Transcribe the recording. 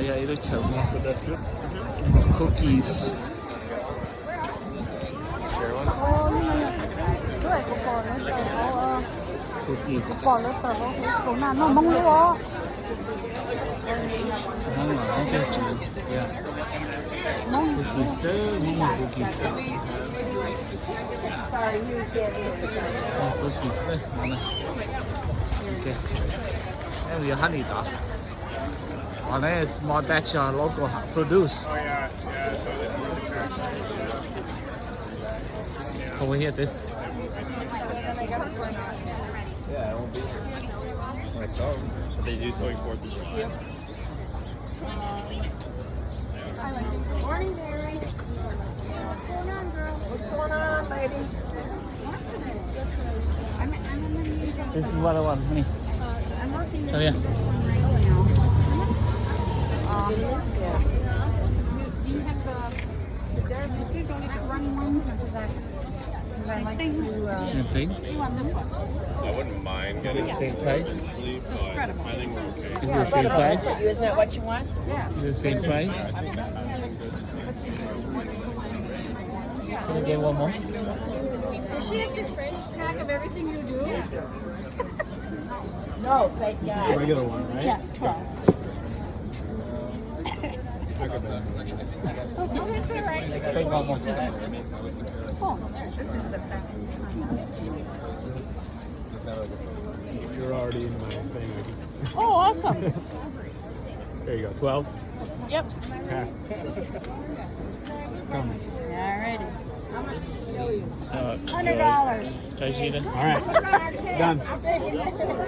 ya itu jamu cookies. Cookies. nó mong luôn. Okay, yeah. Cookies mana cookies? Cookies mana? Okay. And we honey da. One is small batch local produce. Oh yeah. Over here, dude. Yeah, it won't be. Like oh, but they do 4th of July. Morning, Mary. What's going on, girl? What's going on, baby? This is what I want, honey. I'm working Come here. Do you have the Meskas only the running ones? Because I like to. Same thing. You want this one? I wouldn't mind Is getting it the same price? Incredible. I think we're okay. Is it the same price? Isn't that what you want? Yeah. Is it the same price? Can I get one more? Does she have to keep track of everything you do? No, thank God. Regular one, right? Yeah, 12. I got that. Oh, that's all right. Take one more. Oh, this is the best. You're already in my thing. Oh, awesome. There you go. 12. Yep. Yeah. Come. All righty. $100. $100. Jai Shri. All right. Done.